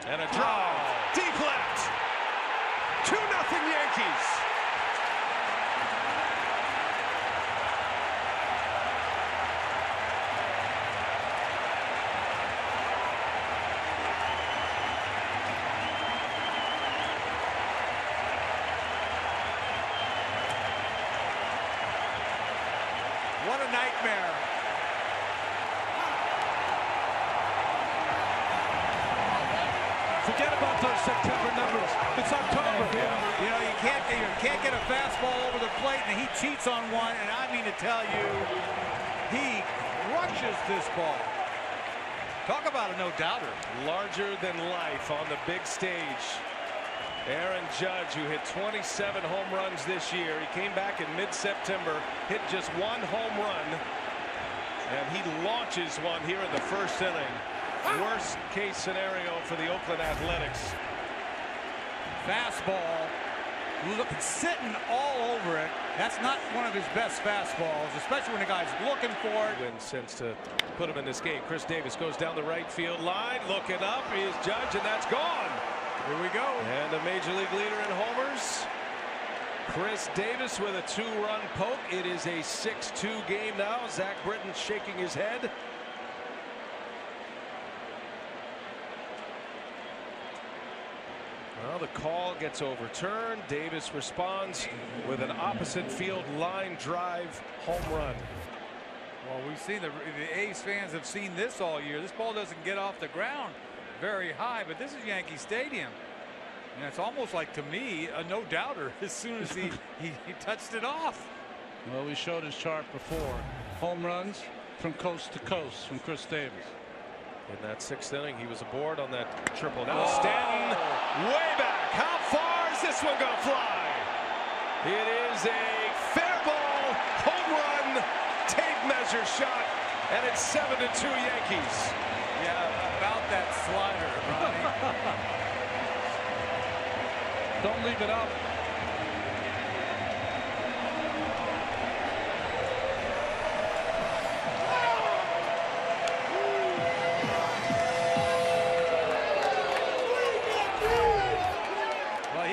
And a drive. Deep left. 2-0 Yankees. What a nightmare. Forget about those September numbers. It's October. You know, you can't get a fastball over the plate, and he cheats on one, and I mean to tell you, he crushes this ball. Talk about a no-doubter. Larger than life on the big stage. Aaron Judge, who hit 27 home runs this year. He came back in mid-September, hit just one home run, and he launches one here in the first inning. Worst case scenario for the Oakland Athletics. Fastball, sitting all over it. That's not one of his best fastballs, especially when the guy's looking for it. Win sense to put him in this game. Chris Davis goes down the right field line, looking up. Here's Judge, and that's gone. Here we go. And a major league leader in homers. Chris Davis with a 2-run poke. It is a 6-2 game now. Zach Britton shaking his head. Well, the call gets overturned. Davis responds with an opposite field line drive home run. Well, we've seen the A's fans have seen this all year. This ball doesn't get off the ground very high, but this is Yankee Stadium. And it's almost like, to me, a no-doubter as soon as he touched it off. Well, we showed his chart before. Home runs from coast to coast from Chris Davis. In that 6th inning, he was aboard on that triple. Now Stanton way back. How far is this one going to fly? It is a fair ball, home run, tape measure shot, and it's 7-2 Yankees. Yeah, about that slider, Ronnie. Don't leave it up.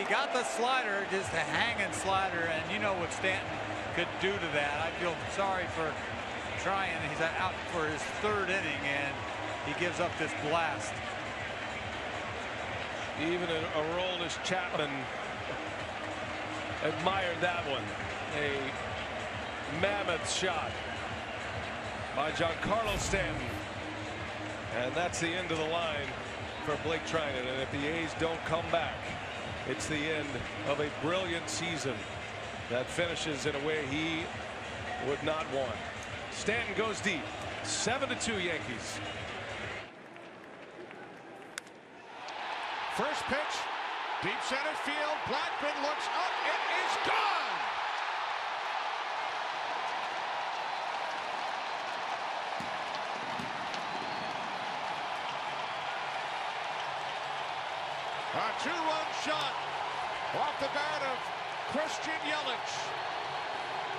Got the slider, just a hanging slider, and you know what Stanton could do to that. I feel sorry for trying. He's out for his 3rd inning, and he gives up this blast. Even a Aroldis Chapman admired that one. A mammoth shot by Giancarlo Stanton. And that's the end of the line for Blake Trinan. And if the A's don't come back, it's the end of a brilliant season that finishes in a way he would not want. Stanton goes deep. 7-2 Yankees. First pitch, deep center field. Blackman looks up. It is gone. A 2-run shot off the bat of Christian Yelich.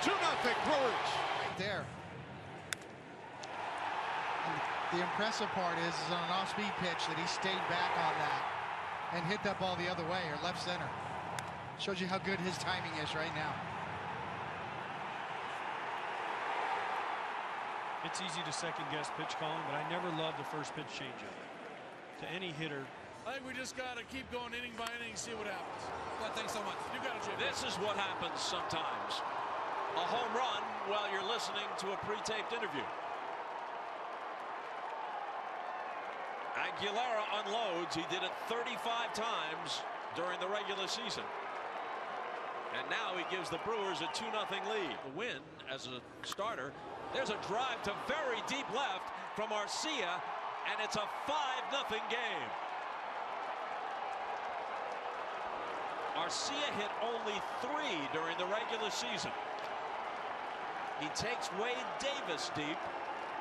2-0 Brewers. Right there. And the impressive part is on an off-speed pitch that he stayed back on that and hit that ball the other way, or left center. Shows you how good his timing is right now. It's easy to second-guess pitch calling, but I never loved the first pitch changeup. To any hitter, I think we just got to keep going inning by inning, see what happens. Well, thanks so much. You got it, Jim. This is what happens sometimes. A home run while you're listening to a pre-taped interview. Aguilera unloads. He did it 35 times during the regular season. And now he gives the Brewers a 2-0 lead. The win as a starter. There's a drive to very deep left from Arcia, and it's a 5-0 game. Arcia hit only 3 during the regular season. He takes Wade Davis deep,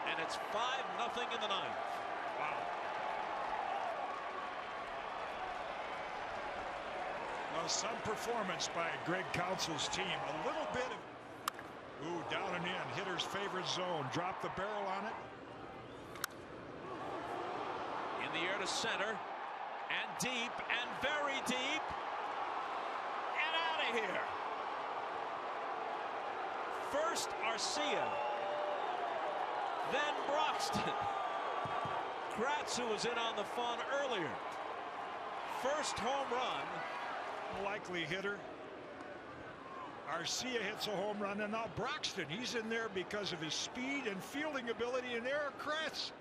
and it's 5-0 in the 9th. Wow. Well, some performance by Greg Council's team. A little bit of, ooh, down and in, hitter's favorite zone. Drop the barrel on it. In the air to center. And deep and very deep. And out of here. First Arcia. Then Broxton. Gratz, who was in on the fun earlier. First home run. Likely hitter. Arcia hits a home run, and now Broxton, he's in there because of his speed and fielding ability, and there Kratz.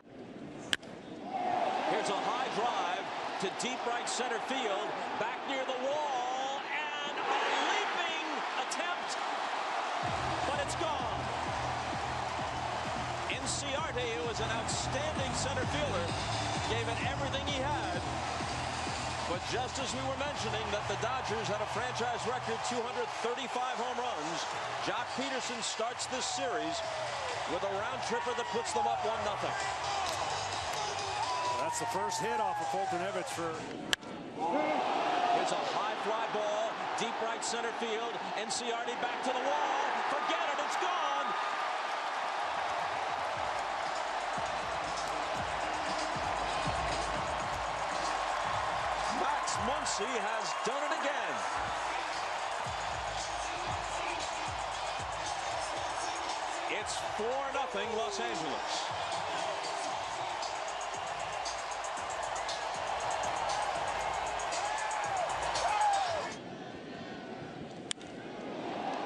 Here's a high drive to deep right center field, back near the wall, and a leaping attempt, but it's gone. Inciarte, who was an outstanding center fielder, gave it everything he had. But just as we were mentioning that the Dodgers had a franchise record 235 home runs, Jock Peterson starts this series with a round tripper that puts them up 1-0. That's the first hit off of Fulton-Evans for. It's a high fly ball, deep right center field. Inciarte back to the wall. Forget it, it's gone. Muncy has done it again. It's 4-0 Los Angeles.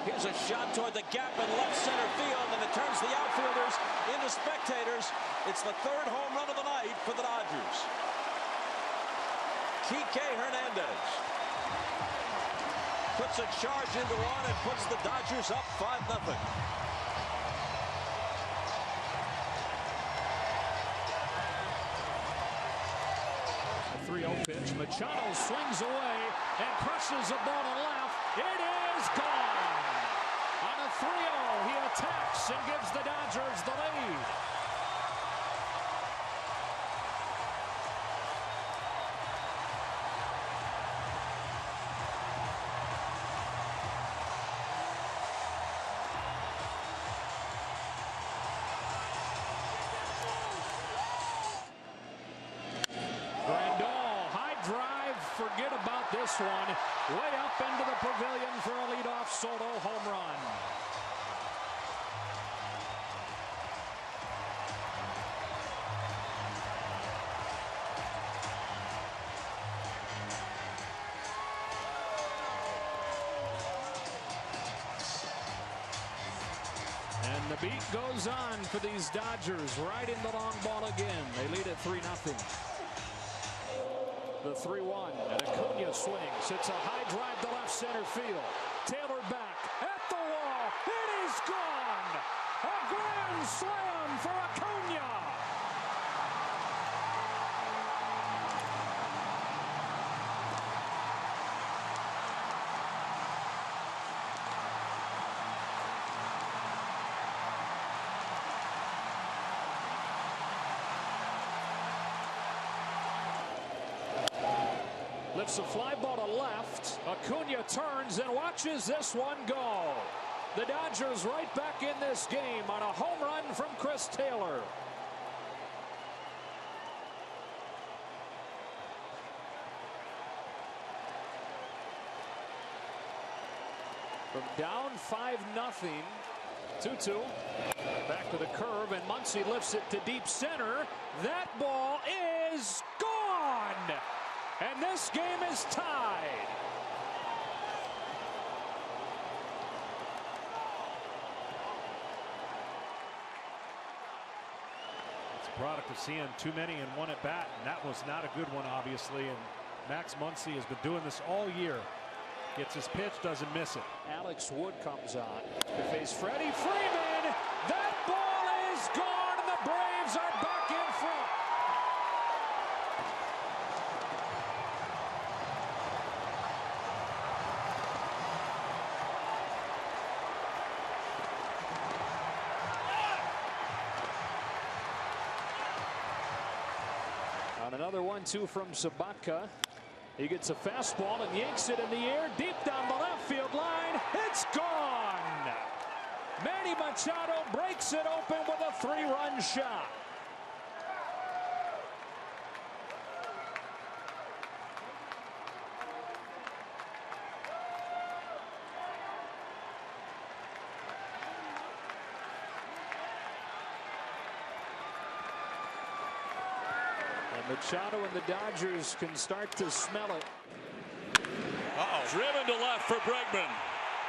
Here's a shot toward the gap in left center field, and it turns the outfielders into spectators. It's the third home run of the night for the Dodgers. Kike Hernandez puts a charge into one and puts the Dodgers up 5-0. A 3-0 pitch. Machado swings away and crushes the ball to left. It is gone. On a 3-0, he attacks and gives the Dodgers the lead. Forget about this one. Way up into the pavilion for a leadoff Soto home run. And the beat goes on for these Dodgers. Right in the long ball again. They lead at 3-0. The 3-1, and Acuna swings. It's a high drive to left center field. Taylor back at the wall. It is gone. A grand slam for Acuna. Lifts a fly ball to left. Acuna turns and watches this one go. The Dodgers right back in this game on a home run from Chris Taylor. From down 5-0, 2-2. Back to the curve, and Muncy lifts it to deep center. That ball is gone. And this game is tied. It's a product of seeing too many in one at bat, and that was not a good one, obviously. And Max Muncy has been doing this all year. Gets his pitch, doesn't miss it. Alex Wood comes on to face Freddie Freeman. That ball is gone, and the Braves are back in front. On another 1-2 from Sabatka. He gets a fastball and yanks it in the air deep down the left field line. It's gone. Manny Machado breaks it open with a 3-run shot. And Machado and the Dodgers can start to smell it. Driven to left for Bregman.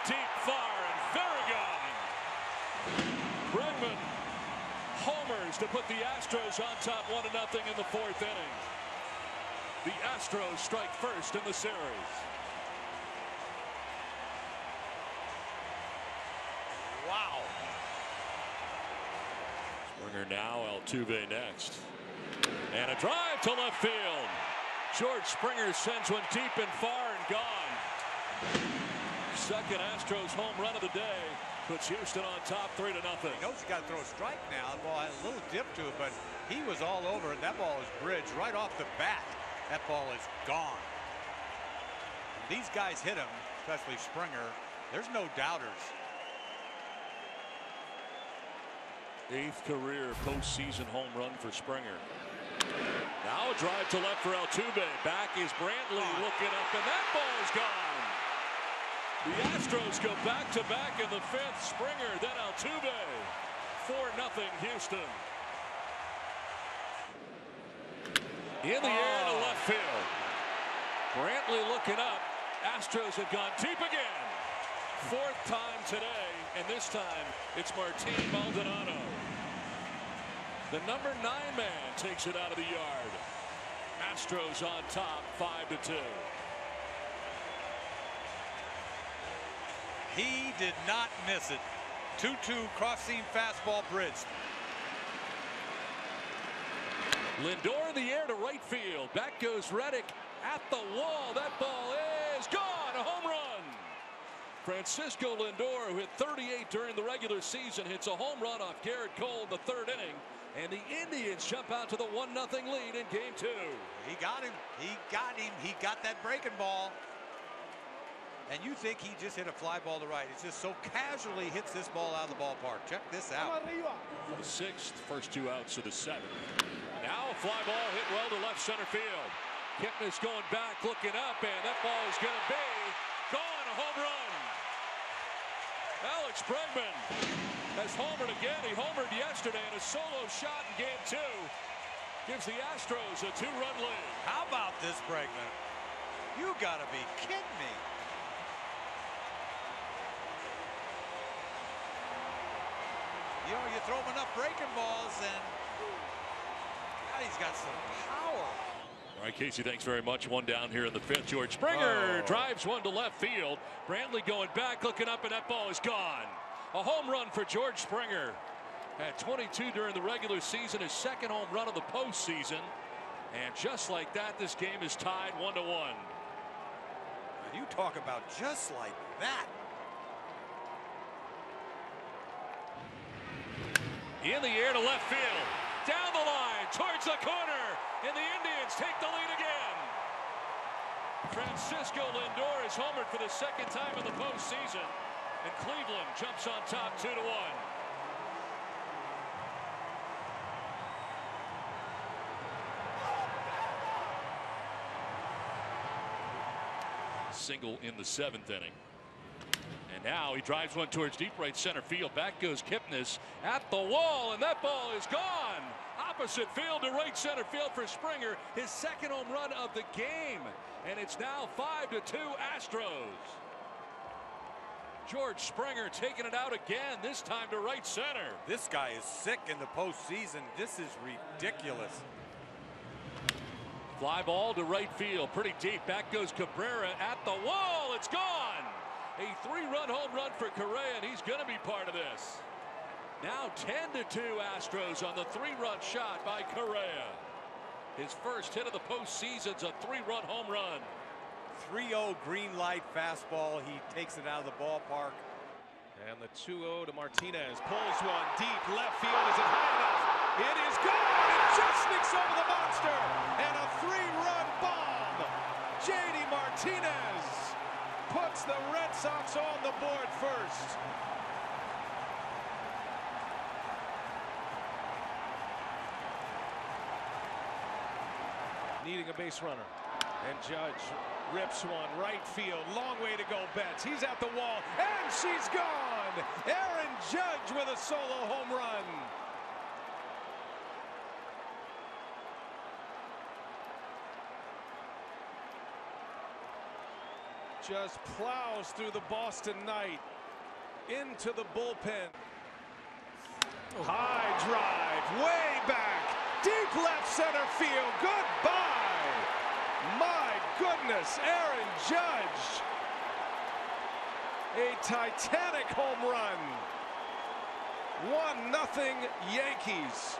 Deep, far, and very gone. Bregman homers to put the Astros on top 1-0 in the 4th inning. The Astros strike first in the series. Wow. Springer now, Altuve next. And a drive to left field. George Springer sends one deep and far and gone. Second Astros home run of the day puts Houston on top 3-0. He knows he's got to throw a strike now. The ball had a little dip to it, but he was all over it. That ball is bridged right off the bat. That ball is gone. When these guys hit him, especially Springer, there's no doubters. 8th career postseason home run for Springer. Now a drive to left for Altuve. Back is Brantley looking up, and that ball is gone. The Astros go back-to-back in the 5th. Springer, then Altuve. 4-0 Houston. In the air to left field. Brantley looking up. Astros have gone deep again. 4th time today, and this time it's Martin Maldonado. The number 9 man takes it out of the yard. Astros on top 5-2. He did not miss it. 2-2 cross-seam fastball bridged. Lindor in the air to right field. Back goes Reddick at the wall. That ball is gone. A home run. Francisco Lindor, who hit 38 during the regular season, hits a home run off Garrett Cole in the 3rd inning. And the Indians jump out to the 1-0 lead in Game 2. He got him. He got him. He got that breaking ball. And you think he just hit a fly ball to right. It's just so casually hits this ball out of the ballpark. Check this out. For the 6th, first 2 outs of the 7th. Now a fly ball hit well to left center field. Kipnis going back, looking up, and that ball is going to be gone. A home run. Alex Bregman has homered again. He homered yesterday in a solo shot in Game 2. Gives the Astros a 2-run lead. How about this, Bregman? You got to be kidding me. You know, you throw him enough breaking balls, and God, he's got some power. All right, Casey, thanks very much. One down here in the 5th. George Springer drives one to left field. Brantley going back, looking up, and that ball is gone. A home run for George Springer. At 22 during the regular season, his 2nd home run of the postseason. And just like that, this game is tied 1-1. You talk about just like that. In the air to left field. Down the line, towards the corner. And the Indians take the lead again. Francisco Lindor is homered for the 2nd time in the postseason. And Cleveland jumps on top 2-1. Single in the 7th inning. And now he drives one towards deep right center field. Back goes Kipnis at the wall, and that ball is gone. Opposite field to right center field for Springer. His 2nd home run of the game. And it's now 5-2 Astros. George Springer taking it out again, this time to right center. This guy is sick in the postseason. This is ridiculous. Fly ball to right field, pretty deep. Back goes Cabrera at the wall. It's gone. A 3-run home run for Correa, and he's going to be part of this. Now 10-2 Astros on the 3-run shot by Correa. His first hit of the postseason's a 3-run home run. 3-0 green light fastball. He takes it out of the ballpark. And the 2-0 to Martinez. Pulls one deep left field. Is it high enough? It is gone. It just sneaks over the monster. And a 3-run bomb. JD Martinez puts the Red Sox on the board first. Needing a base runner. And Judge rips one right field. Long way to go, Betts. He's at the wall, and she's gone. Aaron Judge with a solo home run. just plows through the Boston night into the bullpen. High drive, way back, deep left center field. Goodbye. My goodness, Aaron Judge. A titanic home run. 1-0 Yankees.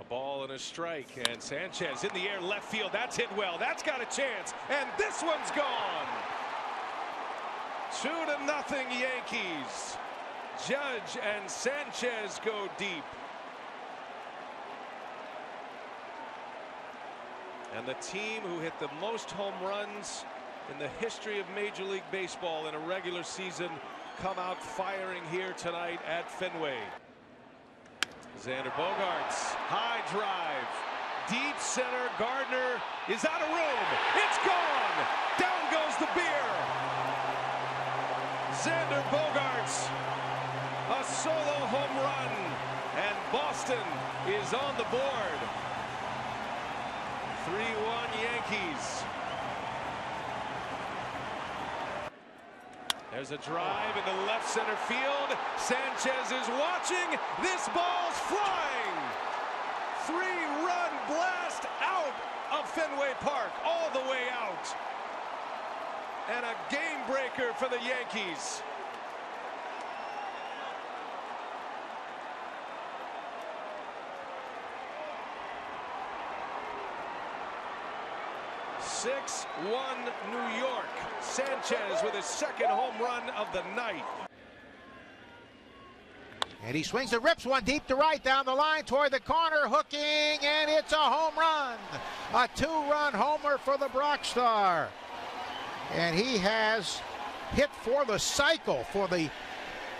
A ball and a strike, and Sanchez in the air, left field. That's hit well. That's got a chance, and this one's gone. 2-0 Yankees. Judge and Sanchez go deep. And the team who hit the most home runs in the history of Major League Baseball in a regular season come out firing here tonight at Fenway. Xander Bogaerts, high drive, deep center. Gardner is out of room. It's gone. Down goes the beer. Xander Bogaerts, a solo home run, and Boston is on the board. 3-1 Yankees. There's a drive in the left center field. Sanchez is watching. This ball's flying. 3-run blast out of Fenway Park, all the way out. And a game breaker for the Yankees. Six 6-1 New York. Sanchez with his second home run of the night. And he swings and rips one deep to right down the line toward the corner, hooking, and it's a home run. A 2-run homer for the Brock Star. And he has hit for the cycle for the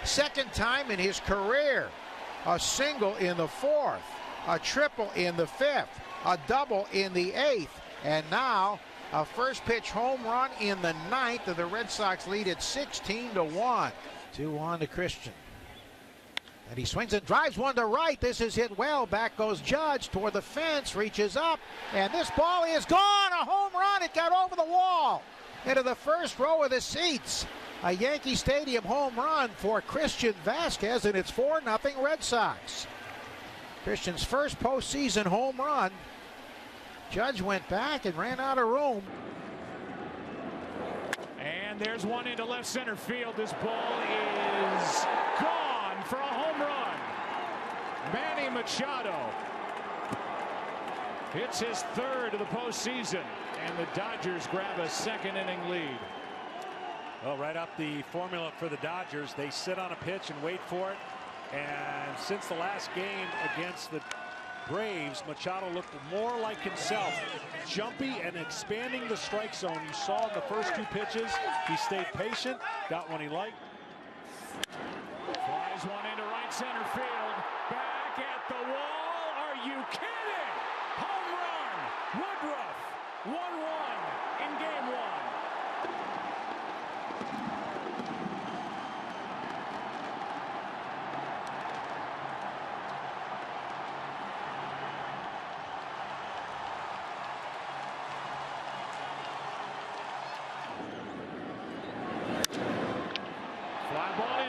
second time in his career. A single in the fourth, a triple in the fifth, a double in the eighth, and now a first pitch home run in the ninth. The Red Sox lead at 16-1. 2-1 to Christian. And he swings and drives one to right. This is hit well. Back goes Judge toward the fence, reaches up, and this ball is gone. A home run. It got over the wall into the first row of the seats. A Yankee Stadium home run for Christian Vasquez, and it's 4-0 Red Sox. Christian's first postseason home run. Judge went back and ran out of room. And there's one into left center field. This ball is gone for a home run. Manny Machado hits his third of the postseason, and the Dodgers grab a second inning lead. Well, right up the formula for the Dodgers. They sit on a pitch and wait for it. And since the last game against the Braves, Machado looked more like himself, jumpy and expanding the strike zone. You saw in the first two pitches, he stayed patient, got one he liked. Flies one into right center field, back at the wall. Are you kidding? Home run, Woodruff, 1-1 in game one.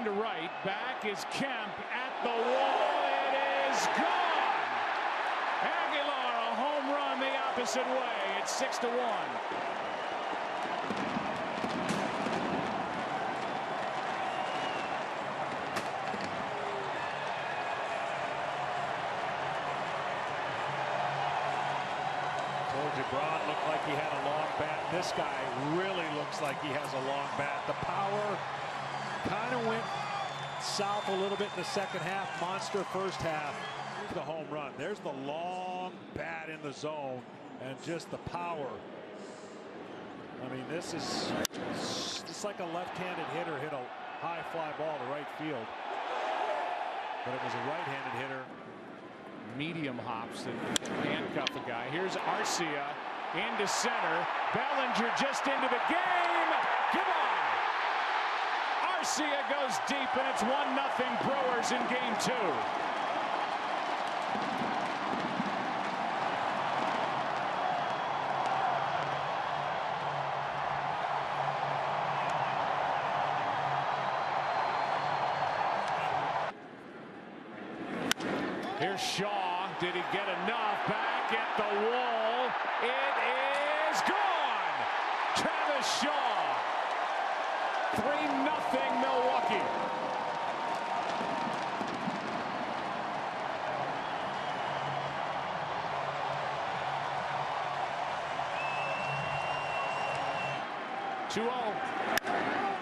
Right, back is Kemp at the wall. It is gone. Aguilar, a home run the opposite way. It's 6-1. Told you Braun looked like he had a long bat. This guy really looks like he has a long bat. The power kind of went south a little bit in the second half. Monster first half. The home run. There's the long bat in the zone and just the power. I mean, this is just like a left-handed hitter hit a high fly ball to right field. But it was a right-handed hitter. Medium hops that handcuff a guy. Here's Arcia into center. Bellinger just into the game. Goodbye. Arcia goes deep, and it's 1-0 Brewers in game two. Here's Shaw. Did he get enough? Back at the wall. It is gone. Travis Shaw. 3-0 Milwaukee.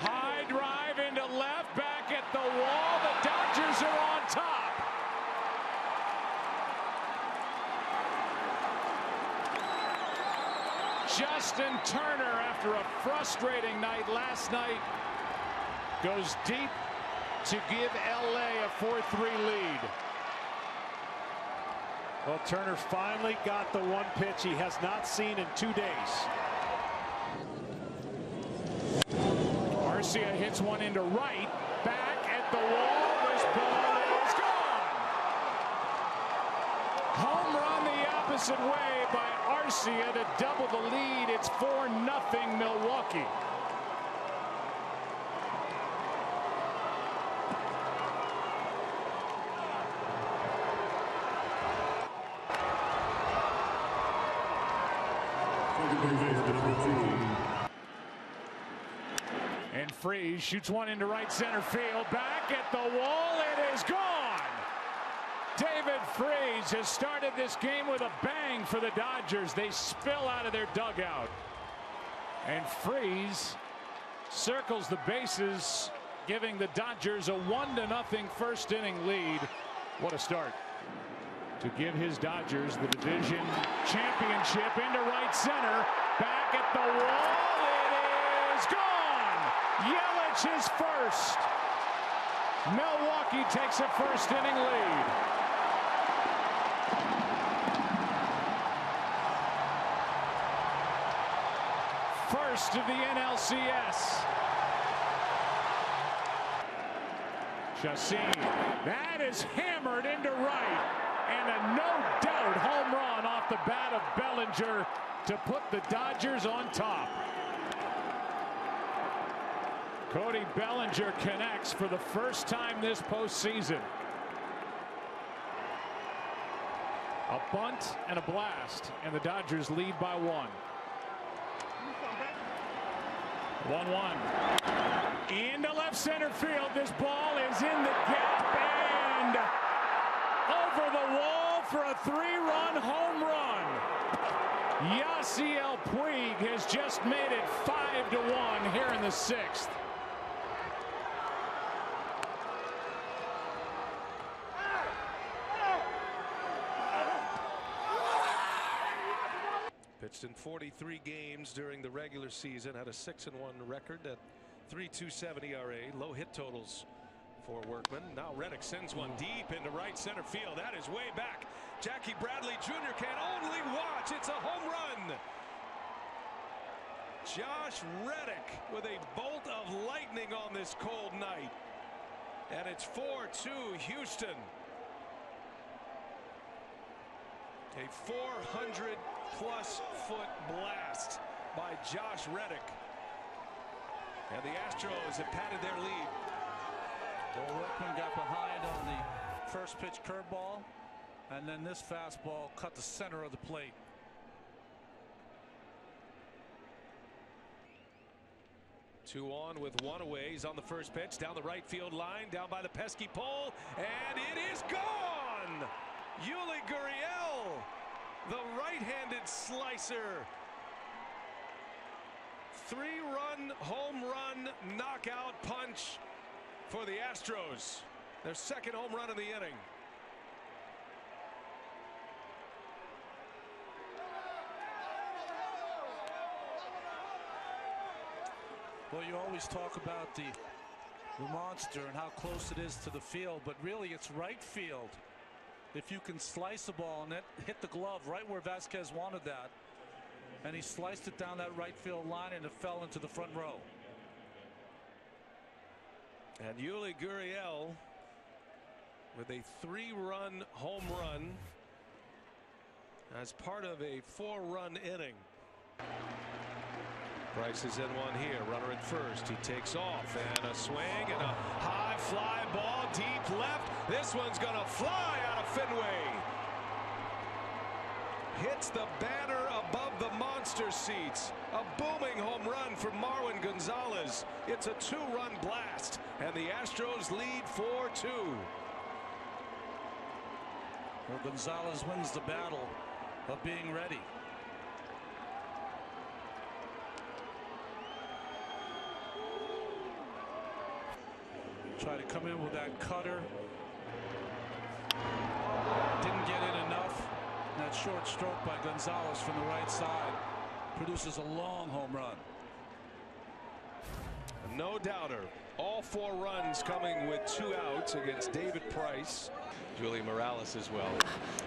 High drive into left, back at the wall. The Dodgers are on top. Justin Turner, after a frustrating night last night, goes deep to give LA a 4-3 lead. Well, Turner finally got the one pitch he has not seen in 2 days. Garcia hits one into right, back at the wall. This ball is gone. Home run the opposite way by Arcia to double the lead. It's 4-0 Milwaukee. And Freese shoots one into right center field. Back at the wall. It is gone. David Freese has started this game with a bang for the Dodgers. They spill out of their dugout. And Freese circles the bases, giving the Dodgers a 1-0 first inning lead. What a start to give his Dodgers the division championship into right center. Back at the wall. It is gone. Yelich is first. Milwaukee takes a first inning lead. First of the NLCS. Chassin. That is hammered into right. And a no-doubt home run off the bat of Bellinger to put the Dodgers on top. Cody Bellinger connects for the first time this postseason. A bunt and a blast, and the Dodgers lead by 1. 1-1. Into left center field. This ball is in the gap and over the wall for a 3-run home run. Yasiel Puig has just made it 5-1 here in the 6th. Pitched in 43 games during the regular season, had a 6-1 record at 3.27 ERA, low hit totals for Workman. Now Reddick sends one deep into right center field. That is way back. Jackie Bradley Jr. can only watch. It's a home run. Josh Reddick with a bolt of lightning on this cold night. And it's 4-2 Houston. A 400-plus foot blast by Josh Reddick. And the Astros have padded their lead. Well, Workman got behind on the first pitch curveball, and then this fastball cut the center of the plate. Two on with one away. He's on the first pitch down the right field line, down by the pesky pole, and it is gone. Yuli Gurriel, the right-handed slicer. 3-run home run knockout punch for the Astros. Their second home run in the inning. Well, you always talk about the monster and how close it is to the field, but really it's right field. If you can slice the ball and hit the glove right where Vasquez wanted that, and he sliced it down that right field line and it fell into the front row. And Yuli Gurriel with a 3-run home run as part of a 4-run inning. Bryce is in one here. Runner at first. He takes off and a swing and a high fly ball deep left. This one's going to fly out of Fenway. Hits the banner above the monster seats. A booming home run for Marwin Gonzalez. It's a 2-run blast, and the Astros lead 4-2. Well, Gonzalez wins the battle of being ready. Try to come in with that cutter. Didn't get in enough. That short stroke by Gonzalez from the right side produces a long home run. No doubter. All 4 runs coming with 2 outs against David Price. Julian Morales as well.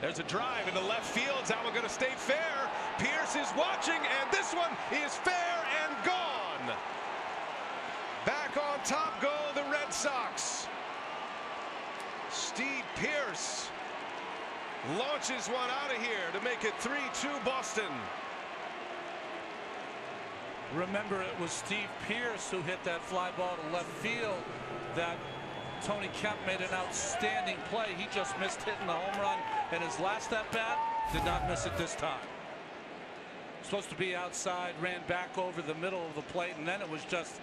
There's a drive into left field. That one going to stay fair. Pearce is watching, and this one is fair and gone. Back on top go the Red Sox. Steve Pearce launches one out of here to make it 3-2 Boston. Remember, it was Steve Pearce who hit that fly ball to left field that Tony Kemp made an outstanding play. He just missed hitting the home run in his last at bat. Did not miss it this time. Supposed to be outside, ran back over the middle of the plate, and then it was just,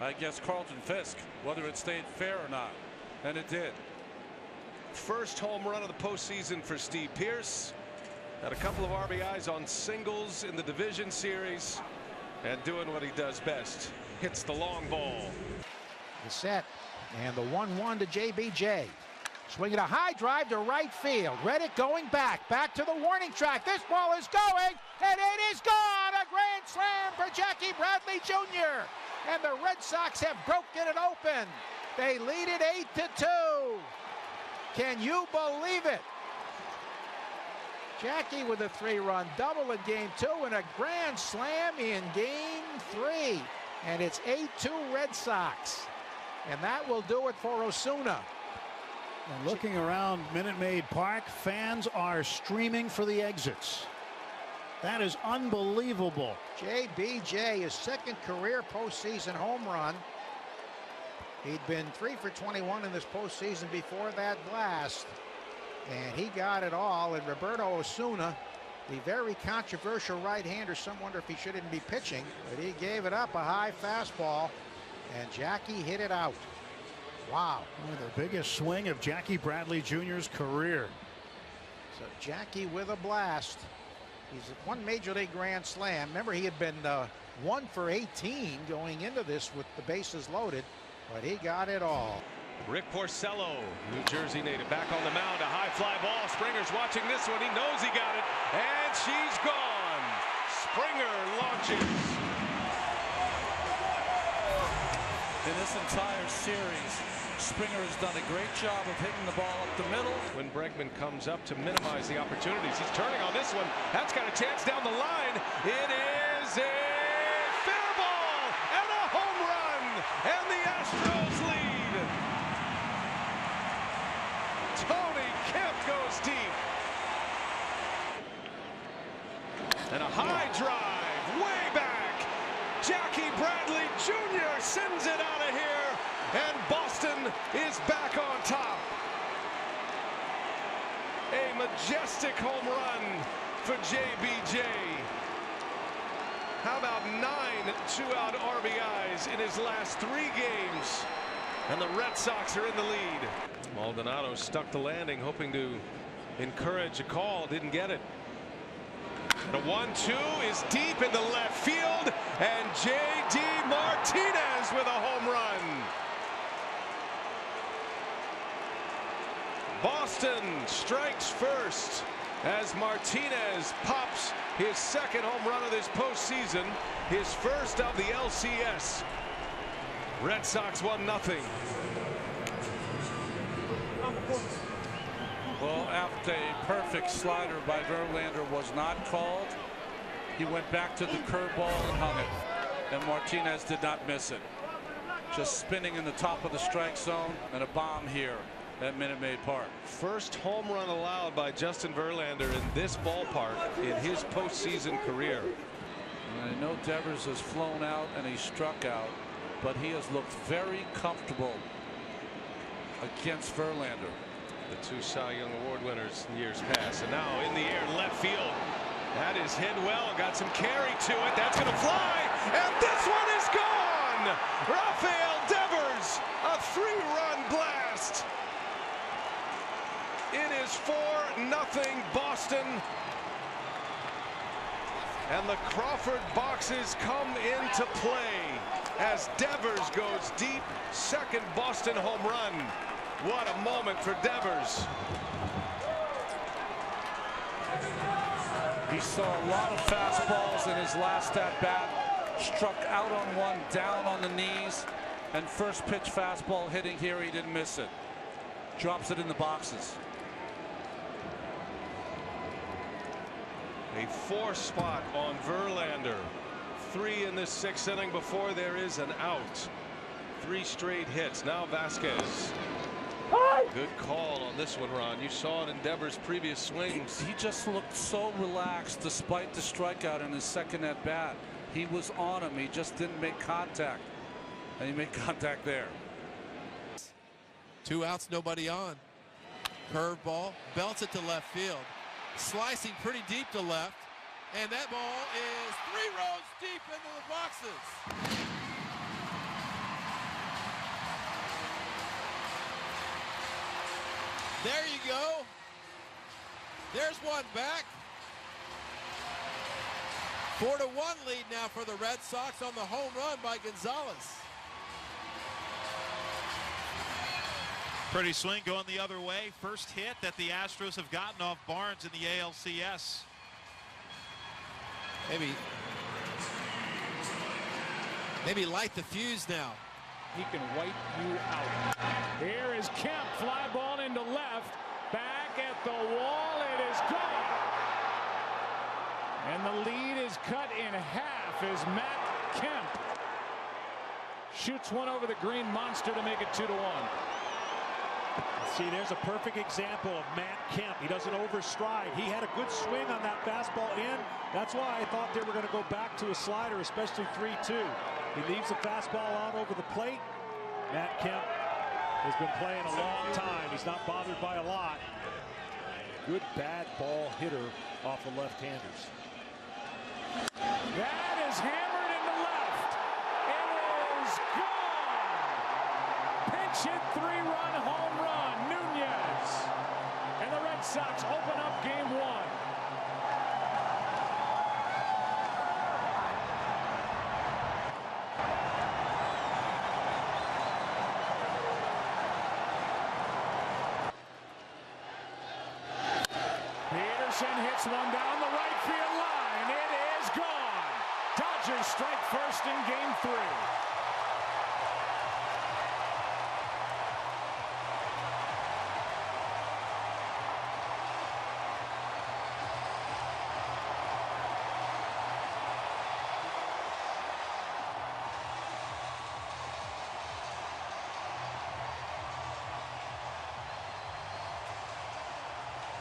I guess, Carlton Fisk, whether it stayed fair or not. And it did. First home run of the postseason for Steve Pearce. Had a couple of RBIs on singles in the division series, and doing what he does best, hits the long ball. The set, and the 1-1 to JBJ. Swinging a high drive to right field. Reddick going back to the warning track. This ball is going, and it is gone. A grand slam for Jackie Bradley Jr. And the Red Sox have broken it open. They lead it 8-2. Can you believe it? Jackie with a 3-run double in game 2 and a grand slam in game 3. And it's 8-2 Red Sox. And that will do it for Osuna. And looking around Minute Maid Park, fans are streaming for the exits. That is unbelievable. JBJ, his second career postseason home run. He'd been 3 for 21 in this postseason before that blast. And he got it all. And Roberto Osuna, the very controversial right-hander, some wonder if he shouldn't be pitching, but he gave it up, a high fastball, and Jackie hit it out. Wow. The biggest swing of Jackie Bradley Jr.'s career. So Jackie with a blast. He's one major league grand slam. Remember, he had been 1 for 18 going into this with the bases loaded, but he got it all. Rick Porcello, New Jersey native, back on the mound. A high fly ball. Springer's watching this one. He knows he got it, and she's gone. Springer launches. In this entire series, Springer has done a great job of hitting the ball up the middle. When Bregman comes up to minimize the opportunities, he's turning on this one. That's got a chance down the line. It is a fair ball and a home run, and the Astros lead. Tony Kemp goes deep. And a high drive way back. Jackie Bradley Jr. sends it out of here, and Boston is back on top. A majestic home run for JBJ. How about 9 2-out RBIs in his last 3 games? And the Red Sox are in the lead. Maldonado stuck the landing, hoping to encourage a call. Didn't get it. The 1-2 is deep in the left field, and J.D. Martinez with a home run. Boston strikes first as Martinez pops his second home run of this postseason, his first of the LCS. Red Sox 1-0. Well, after a perfect slider by Verlander was not called, he went back to the curveball and hung it, and Martinez did not miss it. Just spinning in the top of the strike zone, and a bomb here at Minute Maid Park. First home run allowed by Justin Verlander in this ballpark in his postseason career. And I know Devers has flown out and he struck out, but he has looked very comfortable against Verlander. The two Cy Young Award winners in years past. And now in the air, left field. That is hit well. Got some carry to it. That's going to fly. And this one is gone. Rafael Devers, a 3-run blast. It is 4-0 Boston. And the Crawford boxes come into play as Devers goes deep. Second Boston home run. What a moment for Devers. He saw a lot of fastballs in his last at-bat. Struck out on one, down on the knees. And first pitch fastball hitting here, he didn't miss it. Drops it in the boxes. A 4 spot on Verlander. 3 in this 6th inning before there is an out. 3 straight hits. Now Vasquez. Good call on this one, Ron. You saw it in Devers' previous swings. He just looked so relaxed despite the strikeout in his second at bat. He was on him. He just didn't make contact. And he made contact there. 2 outs, nobody on. Curveball, belts it to left field. Slicing pretty deep to left. And that ball is 3 rows deep into the boxes. There you go. There's one back. 4-1 lead now for the Red Sox on the home run by Gonzalez. Pretty swing going the other way. First hit that the Astros have gotten off Barnes in the ALCS. Maybe light the fuse now. He can wipe you out. Here is Kemp. Fly ball into left. Back at the wall. It is gone. And the lead is cut in half as Matt Kemp shoots one over the green monster to make it 2-1. See, there's a perfect example of Matt Kemp. He doesn't overstride. He had a good swing on that fastball in. That's why I thought they were going to go back to a slider, especially 3-2. He leaves the fastball out over the plate. Matt Kemp has been playing a long time. He's not bothered by a lot. Good bad ball hitter off the left-handers. That is hammered into left. It is gone. Pinch hit 3-run home run. Nunez. And the Red Sox open up game 1. Hits one down the right field line. It is gone. Dodgers strike first in game 3.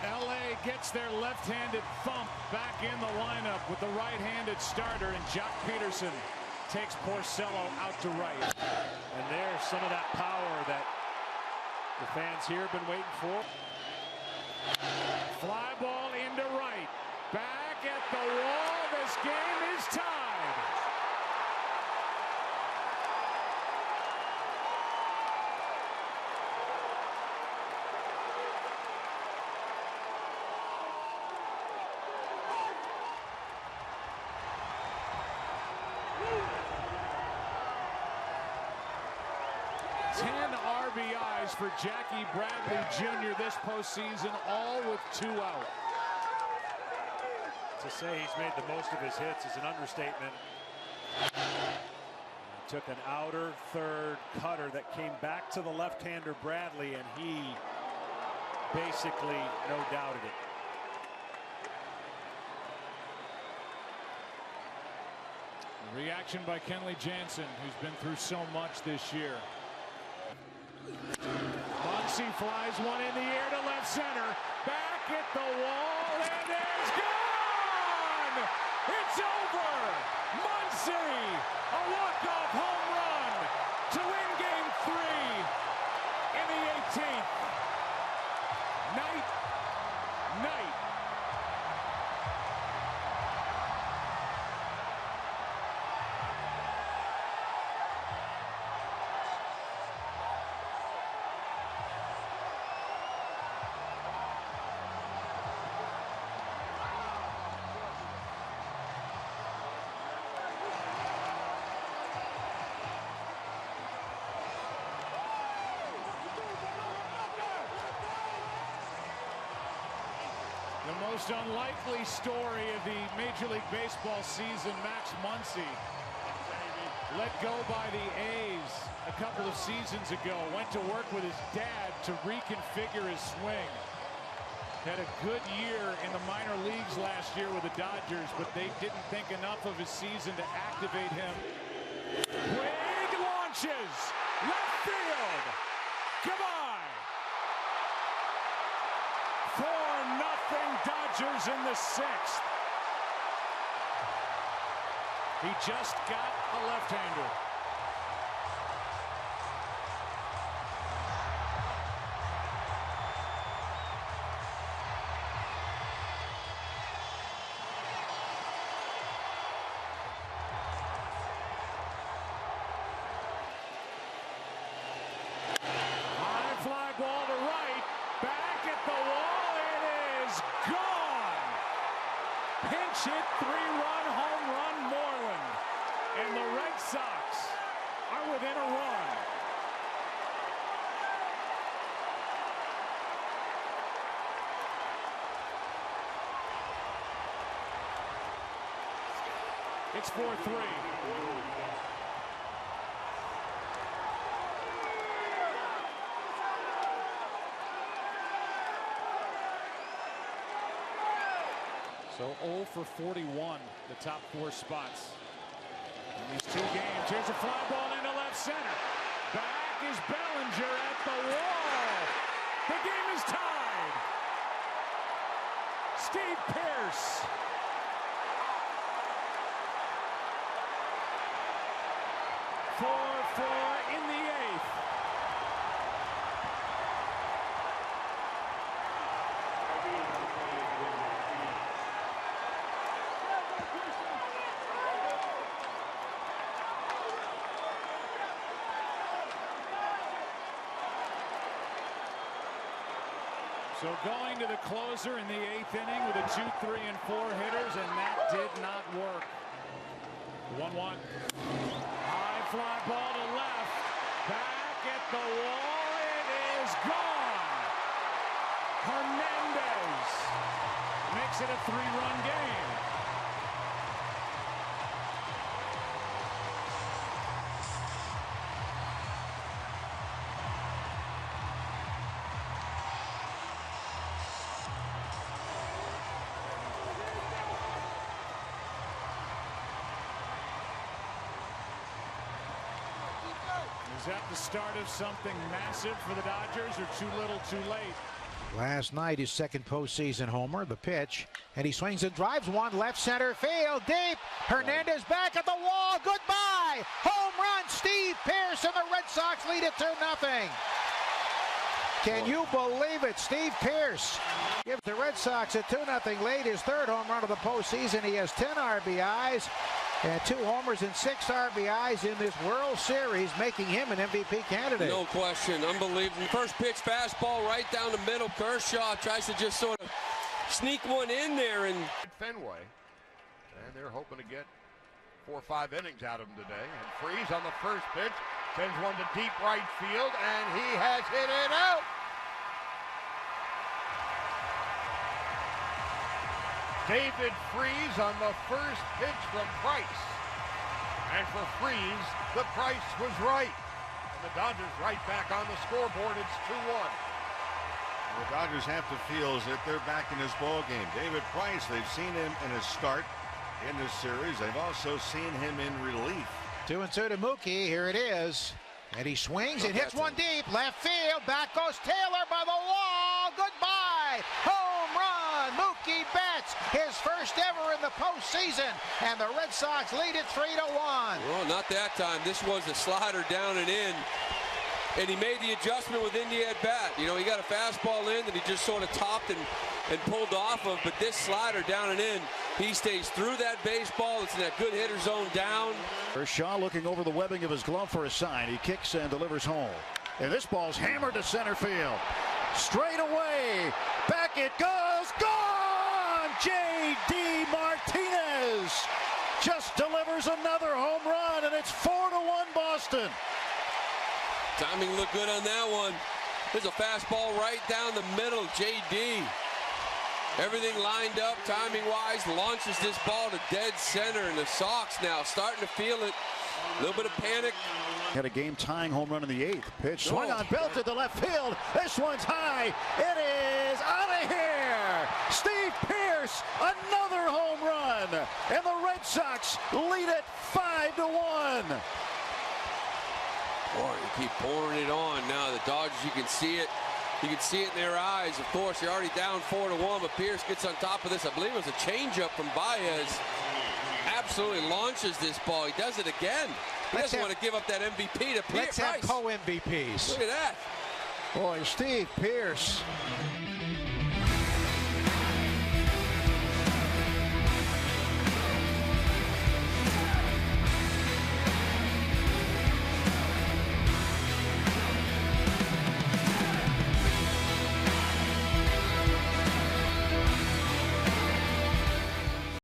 LA gets their left-handed thump back in the lineup with the right-handed starter, and Jock Peterson takes Porcello out to right. And there's some of that power that the fans here have been waiting for. Fly ball into right. Back at the wall. This game is tied. RBIs for Jackie Bradley Jr. this postseason, all with 2 out. To say he's made the most of his hits is an understatement. He took an outer third cutter that came back to the left-hander Bradley, and he basically no-doubted it. Reaction by Kenley Jansen, who's been through so much this year. Muncy flies one in the air to left center. Back at the wall, and it's gone! It's over! Muncy, a walk-off home run to win game 3 in the 18th. most unlikely story of the Major League Baseball season, Max Muncy, let go by the A's a couple of seasons ago. Went to work with his dad to reconfigure his swing. Had a good year in the minor leagues last year with the Dodgers, but they didn't think enough of his season to activate him. Wade launches. Left field. Goodbye. 4-0 Dodgers in the 6th. He just got a left-hander. High fly ball to right. Back at the wall. It is gone. Pinch hit, 3-run home run, Moreland. And the Red Sox are within a run. It's 4-3. So 0 for 41, the top 4 spots in these 2 games. Here's a fly ball into left center. Back is Bellinger at the wall. The game is tied. Steve Pearce. Four in the 8th. So going to the closer in the 8th inning with a 2, 3, and 4 hitters, and that did not work. 1-1. High fly ball to left. Back at the wall. It is gone. Hernandez makes it a 3-run game. Is that the start of something massive for the Dodgers, or too little too late? Last night, his second postseason homer, the pitch, and he swings and drives one left center field, deep. Hernandez back at the wall, goodbye. Home run, Steve Pearce, and the Red Sox lead it 2-0. Can you believe it? Steve Pearce gives the Red Sox a 2-0 lead, his 3rd home run of the postseason. He has 10 RBIs. And 2 homers and 6 RBIs in this World Series, making him an MVP candidate. No question. Unbelievable. First pitch fastball right down the middle. Kershaw tries to just sort of sneak one in there. And Fenway. And they're hoping to get 4 or 5 innings out of him today. And Freese on the first pitch sends one to deep right field, and he has hit it out. David Freese on the first pitch from Price. And for Freese, the price was right. And the Dodgers right back on the scoreboard. It's 2-1. The Dodgers have to feel as if they're back in this ball game. David Price, they've seen him in his start in this series. They've also seen him in relief. 2-2 to Mookie. Here it is. And he swings and hits one deep. Left field. Back goes Taylor by the wall. Goodbye. Home run. Mookie Betts. His first ever in the postseason. And the Red Sox lead it 3-1. Well, not that time. This was a slider down and in. And he made the adjustment within the at-bat. You know, he got a fastball in that he just sort of topped and pulled off of. But this slider down and in, he stays through that baseball. It's in that good hitter zone down. Kershaw looking over the webbing of his glove for a sign. He kicks and delivers home. And this ball's hammered to center field. Straight away. Back it goes. Gone! J.D. Martinez just delivers another home run, and it's 4-1 Boston. Timing looked good on that one. There's a fastball right down the middle. J.D. Everything lined up timing-wise, launches this ball to dead center, and the Sox now starting to feel it. A little bit of panic. Had a game-tying home run in the 8th. Pitch swung on, belted to left field. This one's high. It is out of here. Steve Pearce, another home run, and the Red Sox lead it 5-1. Boy, you keep pouring it on now. The Dodgers, you can see it. You can see it in their eyes. Of course, they're already down 4-1, but Pearce gets on top of this. I believe it was a changeup from Baez. Absolutely launches this ball. He does it again. He doesn't want to give up that MVP to Pearce. Let's have co-MVPs. Look at that. Boy, Steve Pearce